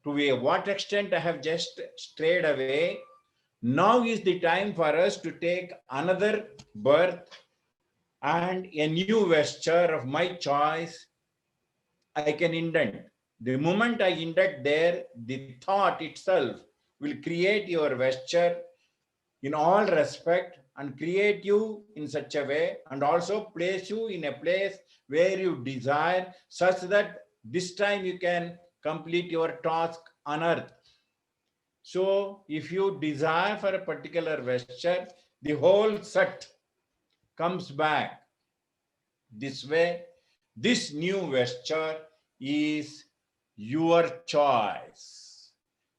to what extent I have just strayed away. Now is the time for us to take another birth and a new vesture of my choice. I can indent. The moment I indent there, the thought itself will create your vesture in all respect and create you in such a way and also place you in a place where you desire such that this time you can complete your task on earth. So if you desire for a particular vesture, the whole set comes back this way. This new vesture is your choice.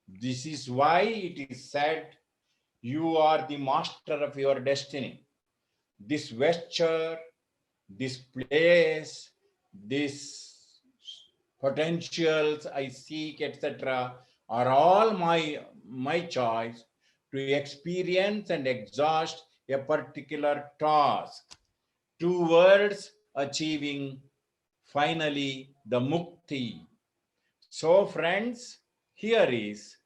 This is why it is said, you are the master of your destiny. This vesture, this place, this potentials I seek, etc., are all my choice to experience and exhaust a particular task towards achieving finally the mukti. So friends, here is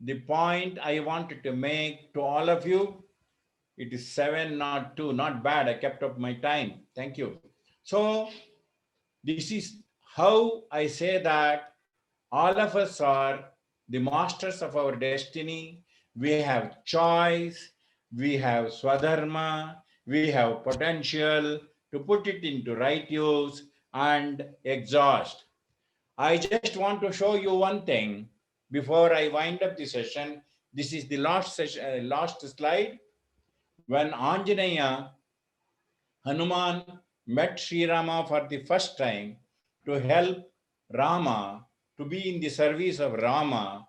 the point I wanted to make to all of you. It is 7, not 2, not bad. I kept up my time. Thank you. So this is how I say that all of us are the masters of our destiny. We have choice, we have swadharma, we have potential to put it into right use and exhaust. I just want to show you one thing before I wind up the session. This is the last session, last slide. When Anjaneya, Hanuman met Sri Rama for the first time to help Rama, to be in the service of Rama,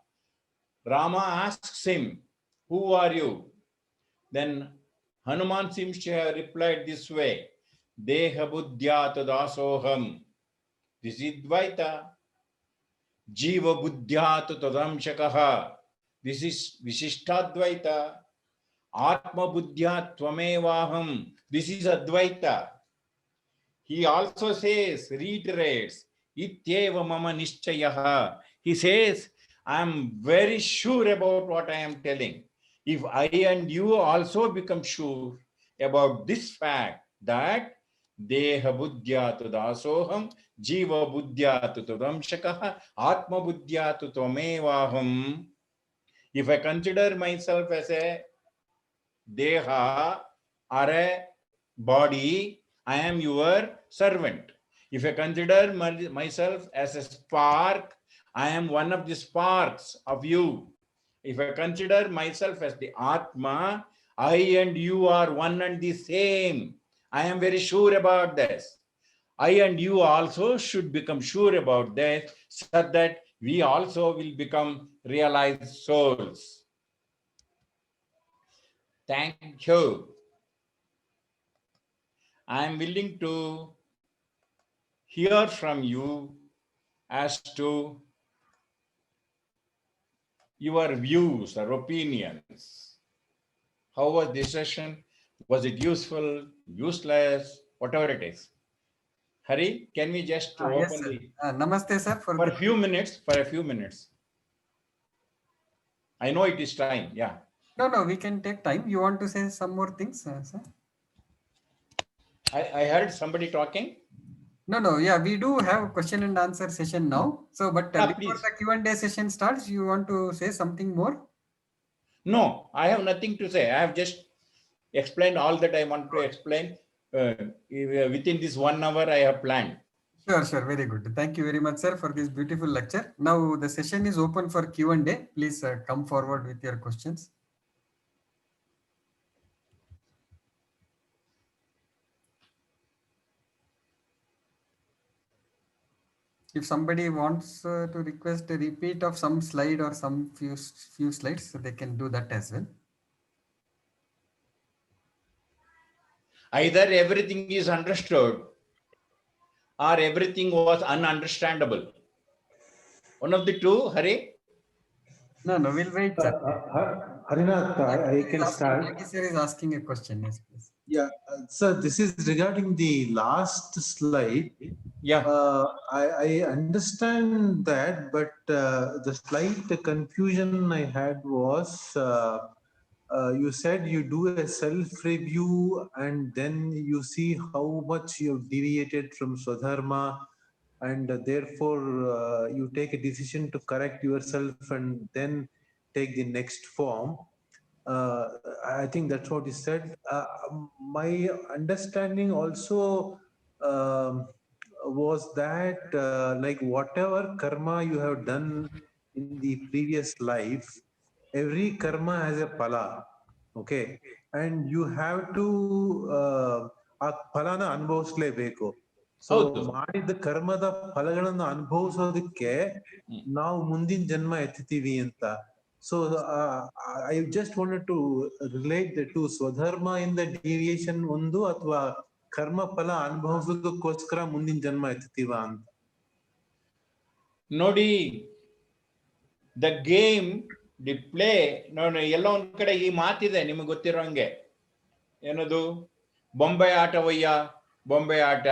Rama asks him, "Who are you?" Then Hanuman seems to have replied this way, "Deha buddhya tadasoham." This is Dvaita. Jiva buddhya tadamshakaha. This is Vishishtadvaita. Atma buddhya tvamevaham. This is Advaita. He also says, reiterates, Ityeva mama nishchayaha. He says, I am very sure about what I am telling. If I and you also become sure about this fact that Deha buddhyatu dasoham, Jiva buddhyatu tadamshakaha, Atma buddhyatu tvamevaham. If I consider myself as a Deha or a body, I am your servant. If I consider myself as a spark, I am one of the sparks of you. If I consider myself as the Atma, I and you are one and the same. I am very sure about this. I and you also should become sure about this, so that we also will become realized souls. Thank you. I am willing to hear from you as to your views or opinions. How was this session? Was it useful, useless, whatever it is? Hari, can we just open Yes, sir. Namaste, sir. For a few minutes, I know it is time, yeah. No, we can take time. You want to say some more things, sir? I heard somebody talking. No, yeah, we do have question and answer session now. So, but before Please. the Q&A session starts, you want to say something more? No, I have nothing to say. I have just explained all that I want to explain. Within this 1 hour, I have planned. Sure. Very good. Thank you very much, sir, for this beautiful lecture. Now the session is open for Q&A. Please come forward with your questions. If somebody wants to request a repeat of some slide or some few slides, so they can do that as well. Either everything is understood or everything was ununderstandable. One of the two, Hari? No, we'll wait, sir. Harinath, I can start. Jackie sir is asking a question, yes, please. Yeah, so this is regarding the last slide. Yeah. I understand that, but the slight confusion I had was you said you do a self-review and then you see how much you've deviated from Swadharma, and therefore you take a decision to correct yourself and then take the next form. I think that's what he said. My understanding also was that like whatever karma you have done in the previous life, every karma has a phala, okay, and you have to ಆ ಫಲನ ಅನುಭವಿಸ್ಲೇಬೇಕು. So ಹೌದು. ಮಾಡಿದ ಕರ್ಮದ ಫಲಗಳನ್ನು ಅನುಭವಿಸೋದಕ್ಕೆ ನಾವು ಮುಂದಿನ ಜನ್ಮ ಎತ್ತೀವಿ ಅಂತ. So I just wanted to relate the to ಸ್ವಧರ್ಮ ಇಂದ ಡಿವಿಯೇಷನ್ ಒಂದು ಅಥವಾ ಕರ್ಮ ಫಲ ಅನುಭವಿಸೋದಕ್ಕೋಸ್ಕರ ಮುಂದಿನ ಜನ್ಮ ಎತ್ತೀವ ಅಂತ. ನೋಡಿ, ದ ಗೇಮ್ ದಿ ಪ್ಲೇ ನೋಡಿ, ಎಲ್ಲೋ ಒಂದ್ ಕಡೆ ಈ ಮಾತಿದೆ ನಿಮಗೆ ಗೊತ್ತಿರೋ ಹಂಗೆ, ಏನದು ಬೊಂಬೆ ಆಟವಯ್ಯ ಬೊಂಬೆ ಆಟ.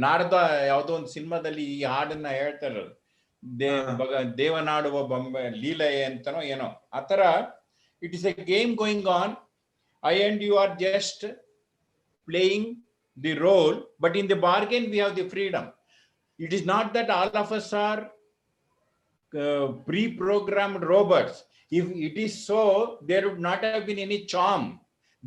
ನಾರದ ಯಾವುದೋ ಒಂದು ಸಿನಿಮಾದಲ್ಲಿ ಈ ಹಾಡನ್ನ ಹೇಳ್ತಾರೆ, ದೇವನಾಡುವ ಬೊಂಬೆ ಲೀಲೆ ಅಂತನೋ ಏನೋ ಆತರ. It is a game going on. I and you are just playing the role, but in the bargain we have the freedom. It is not that all of us are pre-programmed robots. If it is so, there would not have been any charm.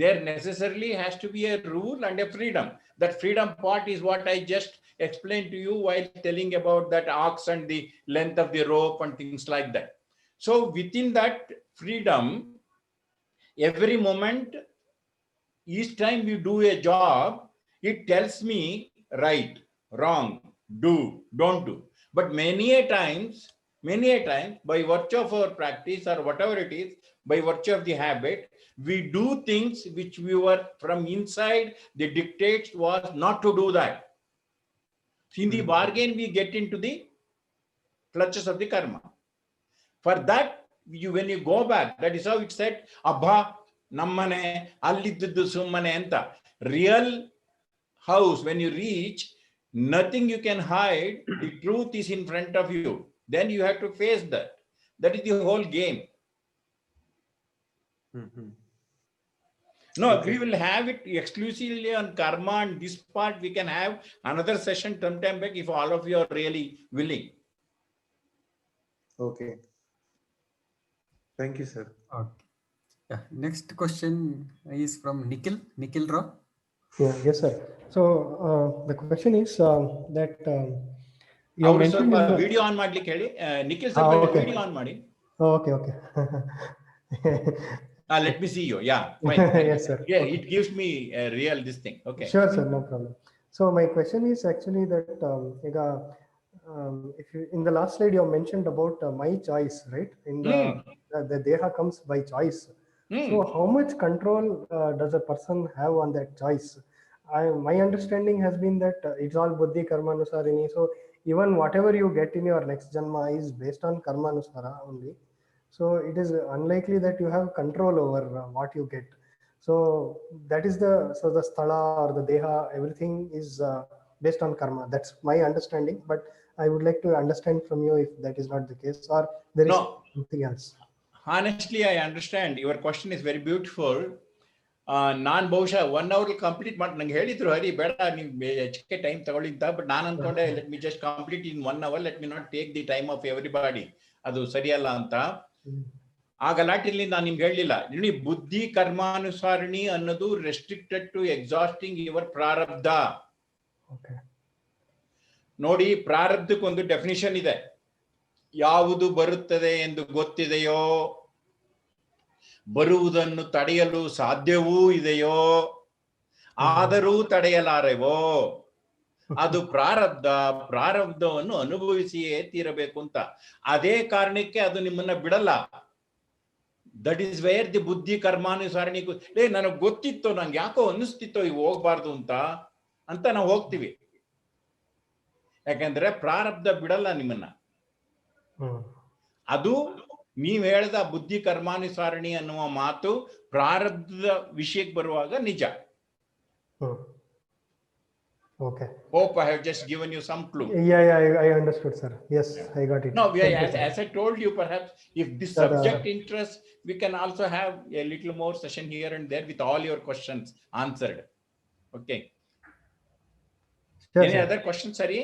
There necessarily has to be a rule and a freedom. That freedom part is what I just explained to you while telling about that ox and the length of the rope and things like that. So within that freedom, every moment, each time we do a job, it tells me right, wrong, do, don't do. But many a times, by virtue of our practice or whatever it is, by virtue of the habit, we do things which we were from inside, the dictates was not to do that. In the bargain, we get into the clutches of the karma. For that, when you go back, that is how it said, Abha, Nammane, Alliddu Summane anta. Real house, when you reach, nothing you can hide. The truth is in front of you. Then you have to face that. That is the whole game. No, okay. We will have it exclusively on karma, and this part we can have another session sometime back if all of you are really willing. Okay. Thank you, sir. Okay. Yeah. Next question is from Nikhil Rao. Yeah, yes, sir. So the question is that you mentioned in the video on ಮಾಡ್ಲಿಕ್ಕೆ ಹೇಳಿ Nikhil sir, video on ಮಾಡಿ. Okay. Let me see you. Yeah, fine. Yes, sir. Yeah, okay. It gives me a real this thing. Okay. Sure, sir, no problem. So my question is actually that if you, in the last slide you mentioned about my choice, right? In the deha comes by choice. So how much control does a person have on that choice? My understanding has been that it's all buddhi karmanusharini. So even whatever you get in your next janma is based on karmanusara only. So it is unlikely that you have control over what you get. So that is the sthala or the deha, everything is based on karma. That's my understanding, but I would like to understand from you if that is not the case or there is something else. Honestly, I understand. Your question is very beautiful. ನಾನು ಬಹುಶಃ 1 hour complete ಮಾಡಿ ನಂಗೆ ಹೇಳಿದ್ರು, ಹರಿ ಬೇಡ ನೀವು ಹೆಚ್ಚಿಗೆ time ತಗೊಳ್ಳಿ ಅಂತ. ಬಟ್ ನಾನು ಅನ್ಕೊಂಡೆ let me just complete in 1 hour, let me not take the time of everybody. ಅದು ಸರಿಯಲ್ಲ ಅಂತ. ಆ ಗಲಾಟೆಯಲ್ಲಿ ನಾನು ನಿಮ್ಗೆ ಹೇಳಲಿಲ್ಲ. ನೋಡಿ, ಬುದ್ಧಿ ಕರ್ಮಾನುಸಾರಣಿ ಅನ್ನೋದು ರೆಸ್ಟ್ರಿಕ್ಟೆಡ್ ಟು ಎಕ್ಸಾಸ್ಟಿಂಗ್ ಯುವರ್ ಪ್ರಾರಬ್ಧ. ನೋಡಿ, ಪ್ರಾರಬ್ಧಕ್ಕೊಂದು ಡೆಫಿನಿಷನ್ ಇದೆ. ಯಾವುದು ಬರುತ್ತದೆ ಎಂದು ಗೊತ್ತಿದೆಯೋ, ಬರುವುದನ್ನು ತಡೆಯಲು ಸಾಧ್ಯವೂ ಇದೆಯೋ, ಆದರೂ ತಡೆಯಲಾರೆವೋ, ಅದು ಪ್ರಾರಬ್ಧವನ್ನು ಅನುಭವಿಸಿಯೇ ತೀರಬೇಕು ಅಂತ. ಅದೇ ಕಾರಣಕ್ಕೆ ಅದು ನಿಮ್ಮನ್ನ ಬಿಡಲ್ಲ. ದಟ್ ಈಸ್ ವೇರ್ ದಿ ಬುದ್ಧಿ ಕರ್ಮಾನುಸಾರಣಿ. ನನಗೆ ಗೊತ್ತಿತ್ತು, ನಂಗೆ ಯಾಕೋ ಅನ್ನಿಸ್ತಿತ್ತೋ ಈಗ ಹೋಗ್ಬಾರ್ದು ಅಂತ ನಾವು ಹೋಗ್ತೀವಿ. ಯಾಕಂದ್ರೆ ಪ್ರಾರಬ್ಧ ಬಿಡಲ್ಲ ನಿಮ್ಮನ್ನ. ಅದು ನೀವ್ ಹೇಳ್ದ ಬುದ್ಧಿ ಕರ್ಮಾನುಸಾರಣಿ ಅನ್ನುವ ಮಾತು ಪ್ರಾರಬ್ಧದ ವಿಷಯಕ್ಕೆ ಬರುವಾಗ ನಿಜ. Okay. Hope I have just given you some clue. Yeah, I understood, sir. Yes, I got it. No, as I told you, perhaps if this subject interests, we can also have a little more session here and there with all your questions answered. Okay. Sure, any other questions, Sari?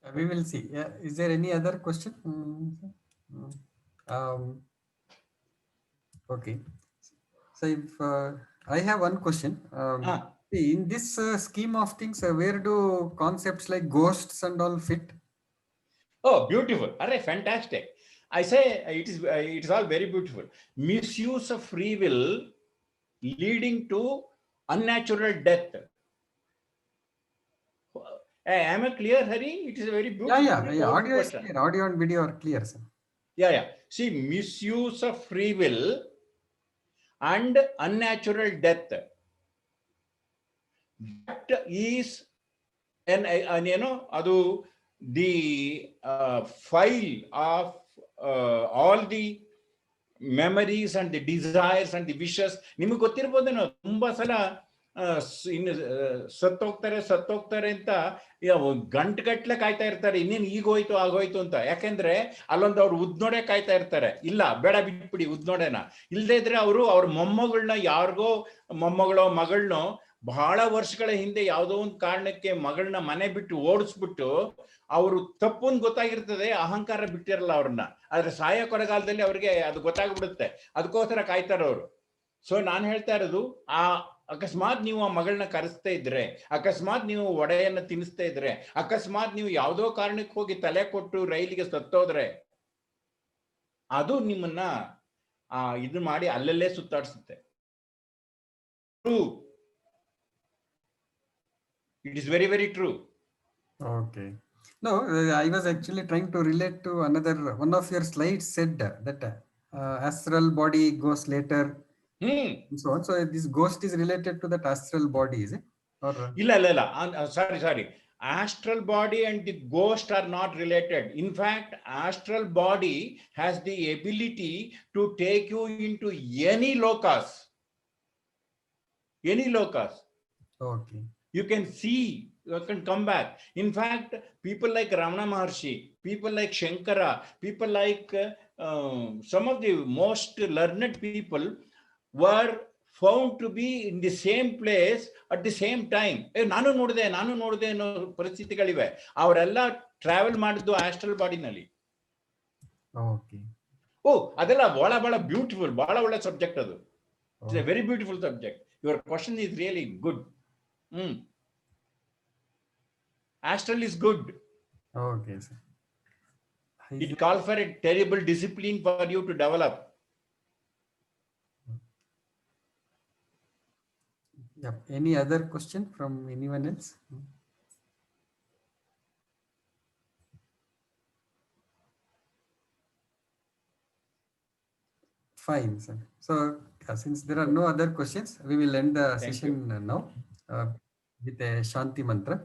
We will see. Yeah. Is there any other question? Okay. So if I have one question. In this scheme of things, where do concepts like ghosts and all fit? Oh, beautiful. Array, fantastic. I say it is all very beautiful. Misuse of free will leading to unnatural death. Am I clear, Hari? It is a very beautiful, Yeah. Audio is question. clear. Audio and video are clear, sir. Yeah. See, misuse of free will and unnatural death. That is an adu the file of all the memories and the desires and the wishes. ನಿಮಗೆ ಗೊತ್ತಿರ್ಬೋದೇನೋ ತುಂಬಾ ಸಲ ಇನ್ನು ಸತ್ತೋಗ್ತಾರೆ ಅಂತ ಗಂಟೆಗಟ್ಲೆ ಕಾಯ್ತಾ ಇರ್ತಾರೆ, ಇನ್ನೇನು ಈಗೋಯ್ತು ಆಗೋಯ್ತು ಅಂತ. ಯಾಕೆಂದ್ರೆ ಅಲ್ಲೊಂದು ಅವ್ರು ಉದ್ನೋಡೆ ಕಾಯ್ತಾ ಇರ್ತಾರೆ. ಇಲ್ಲ ಬೇಡ ಬಿಟ್ಬಿಡಿ ಉದ್ನೋಡೆನ, ಇಲ್ಲದೇ ಇದ್ರೆ ಅವರು ಅವ್ರ ಮೊಮ್ಮಗಳನ್ನ ಯಾರಿಗೋ ಮೊಮ್ಮಗಳೋ ಮಗಳನ್ನೋ ಬಹಳ ವರ್ಷಗಳ ಹಿಂದೆ ಯಾವುದೋ ಒಂದು ಕಾರಣಕ್ಕೆ ಮಗಳನ್ನ ಮನೆ ಬಿಟ್ಟು ಓಡಿಸ್ಬಿಟ್ಟು ಅವರು ತಪ್ಪು ಅಂತ ಗೊತ್ತಾಗಿರ್ತದೆ, ಅಹಂಕಾರ ಬಿಟ್ಟಿರಲ್ಲ ಅವ್ರನ್ನ. ಆದ್ರೆ ಸಾಯ ಕೊರಗಾಲದಲ್ಲಿ ಅವ್ರಿಗೆ ಅದು ಗೊತ್ತಾಗ್ಬಿಡುತ್ತೆ, ಅದಕ್ಕೋಸ್ಕರ ಕಾಯ್ತಾರ ಅವರು. ಸೊ ನಾನು ಹೇಳ್ತಾ ಇರೋದು, ಆ ಅಕಸ್ಮಾತ್ ನೀವು ಆ ಮಗಳನ್ನ ಕರೆಸ್ತಾ ಇದ್ರೆ, ಅಕಸ್ಮಾತ್ ನೀವು ಒಡೆಯನ್ನ ತಿನ್ನಿಸ್ತಾ ಇದ್ರೆ, ಅಕಸ್ಮಾತ್ ನೀವು ಯಾವುದೋ ಕಾರಣಕ್ಕೆ ಹೋಗಿ ತಲೆ ಕೊಟ್ಟು ರೈಲಿಗೆ ಸತ್ತೋದ್ರೆ, ಅದು ನಿಮ್ಮನ್ನ ಇದು ಮಾಡಿ ಅಲ್ಲಲ್ಲೇ ಸುತ್ತಾಡಿಸುತ್ತೆ. It is very, very true. Okay. No, I was actually trying to relate to another one of your slides said that astral body goes later. So on. So this ghost is related to that astral body, is it? Or Illa. Sorry. Astral body and the ghost are not related. In fact, astral body has the ability to take you into any locus. Any locus. Okay. You can see, you can come back. In fact, people like Ramana Maharshi, people like Shankara, people like some of the most learned people were found to be in the same place at the same time. ನಾನು ನೋಡಿದೆ ಅನ್ನೋ ಪರಿಸ್ಥಿತಿಗಳಿವೆ. ಅವರೆಲ್ಲ travel ಮಾಡಿದ್ದು astral ಬಾಡಿನಲ್ಲಿ. Okay. ಅದೆಲ್ಲ ಬಹಳ beautiful, ಬಹಳ ಒಳ್ಳೆ subject ಅದು. It's A very beautiful subject. Your question is really good. Astral is good. Okay, sir. It calls for a terrible discipline for you to develop. Yep. Any other question from anyone else? Fine, sir. So since there are no other questions, we will end the session now with a Shanti mantra.